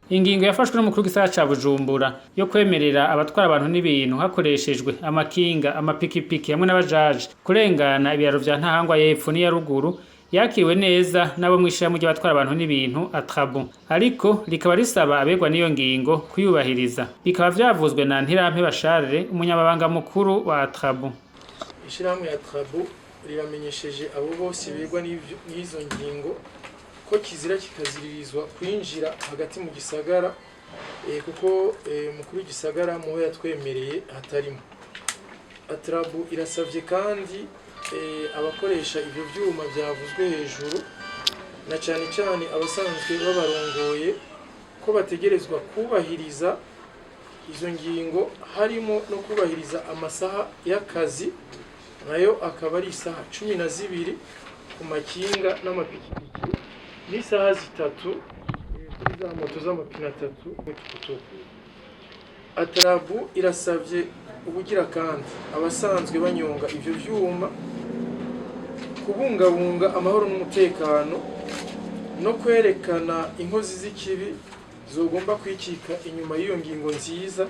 Ingingo yafashwe n'umukuru w'igisagara ca Bujumbura yo kwemerera abatwara abantu n'ibintu hakoreshejwe amakinga, amapikipiki hamwe n'abajaji kurengana ibiraro vya Ntahangwa y'epfo n'iya ruguru yakiriwe neza nabo mw'ishirahamwe ry'abatwara abantu n'ibintu ATRABU, ariko rikaba risaba abegwa n'iyo ngingo kuyubahiriza. Bikaba vyavuzwe na Ntirampe Basharire, umunyamabanga mukuru wa ATRABU. Ishirahamwe ya ATRABU riramenyesheje abo bose begwa n'izo ngingo ko kizira kikaziririzwa kwinjira hagati mu gisagara kuko mukuru w'igisagara muho yatwemereye hatarimo. ATRABU irasavye kandi abakoresha ivyo vyuma vyavuzwe hejuru na cane cane abasanzwe babarongoye ko bategerezwa kubahiriza izo ngingo, harimo no kubahiriza amasaha y'akazi, nayo akaba ari isaha 12 ku makinga n'amapikipiki n'isaha 3 kuri za moto z'amapine 3 n'utukutuku. ATRABU irasavye ubugira kandi abasanzwe banyonga ivyo vyuma kubungabunga amahoro n'umutekano no kwerekana inkozi z'ikibi zogomba kwikika inyuma y'iyo ngingo nziza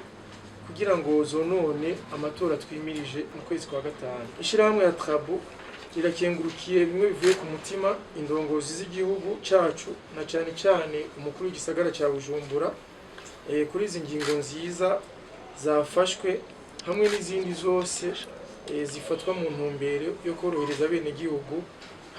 kugira ngo zonone amatora twimirije mu kwezi kwa gatanu. Ishirahamwe ya ATRABU rirakengurukiye bimwe bivuye ku mutima indongozi z'igihugu cacu na cane cane umukuru w'igisagara ca Bujumbura kuri izi ngingo nziza zafashwe hamwe n'izindi zose zifatwa mu ntumbero yo korohereza Abenegihugu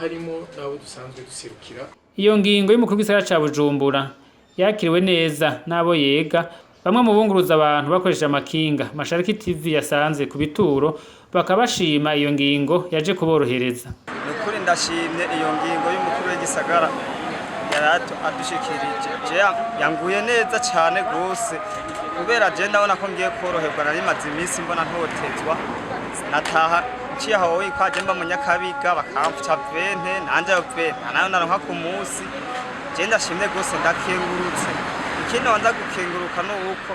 harimo nabo dusanzwe duserukira. Iyo ngingo y'umukuru w'igisagara ca Bujumbura yakiriwe neza nabo yega. Bamwe mu bunguruza abantu bakoresheje amakinga Mashariki TV yasanze ku bituro bakabashima iyo ngingo yaje kuborohereza. Nukuri ndashimye iyo ngingo y'umukuru w'igisagara yarato adushikirije yanguye neza cyane gose, kubera je ndabona ko ngiye koroherwa nari maze iminsi mbona ntotezwa nataha nciye aho wikwaje mba mu Nyakabiga bakamfuca vente nanje vente nayo naronka ku munsi. Je ndashimye gose ndakengurutse. Ikindi wanza gukenguruka nuko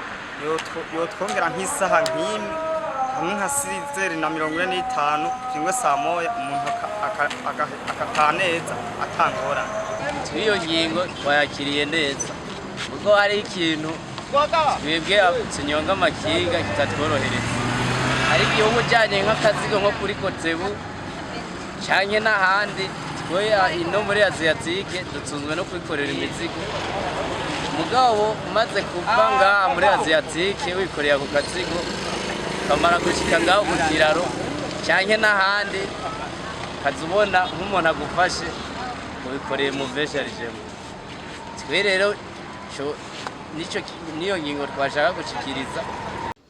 yotwongera nk'isaha nk'imwe hamwe nka 6:45 kimwe saa moya umuntu akakaneza atangora. Iyo ngingo twayakiriye neza kuko hari ikintu twebwe tunyonga amakinga kitatworohereza, hari igihe umujyanye nk'akazigo nko kuri Kotebu canke n'ahandi twoya ino muri Aziyatike dutunzwe no kwikorera imizigo. Mugabo umaze kuva ngaha muri Aziyatike wikorera ku kazigo kamara gushika ngaho ku kiraro canke n'ahandi kazubona nk'umuntu agufashe ubikoreye mu vesharijemo. Twe rero niyo ngingo twashaka gushikiriza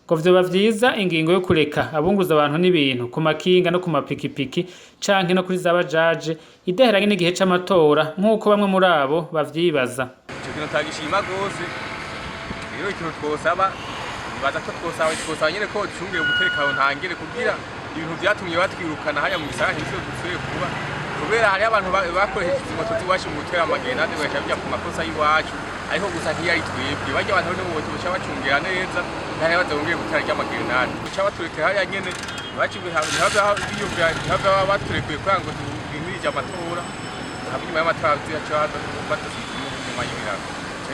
ko vyoba vyiza ingingo yo kureka abunguruza abantu n'ibintu ku makinga no ku mapikipiki canke no kuri zabajaje ideheranye n'igihe c'amatora nk'uko bamwe muri abo bavyibaza. Ico kintu tagishima gose, rero ikintu twosaba nibaza ko twosaba nyene ko ducungira umutekano ntangere kugira ibintu vyatumye batwirukana haya mu gisagara ntibisubire gusubira kuba, kubera hari abantu bakoresheje izi moto ziwacu mu gutera amagenade bagashaka ku makosa y'iwacu, ariko gusa ntiyari twebwe barya abantu nibo boca bacungira neza ntari bazongeye gutera ry'amagenade guca batureke haya nyene ntihava baturekuye kugira ngo duhimirije amatora hama inyuma y'amatora tuyacaza badasize inyuma y'ibiraro.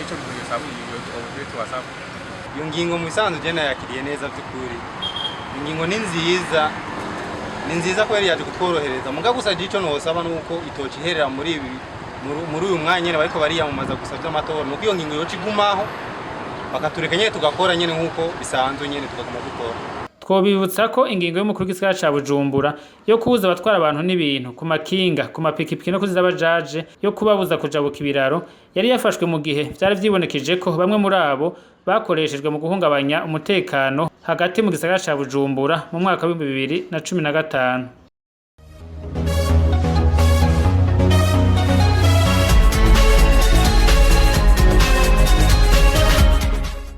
Ico kintu gisaba ubuvuye tubasaba. Iyo ngingo mu bisanzwe je nayakiriye neza by'ukuri. Ingingo ni nziza ko yari yaje kutworohereza, muga gusa ico nosaba nuko itoci iherera muri uyu mwanya nyene bariko bariyamamaza gusa vy'amatora, nuko iyo ngingo yoca igumaho bakatureka nyene tugakora nyene nkuko bisanzwe nyene tugakoma dukora. Twobibutsa ko ingingo y'umukuru w'igisagara ca Bujumbura yo kubuza abatwara abantu n'ibintu ku makinga, ku mapikipiki no kuri zabajaje yo kubabuza kujabuka ibiraro yari yafashwe mu gihe vyari vyibonekeje ko bamwe muri abo bakoreshejwe mu guhungabanya umutekano hagati mu gisagara ca Bujumbura mu mwaka wa 2015.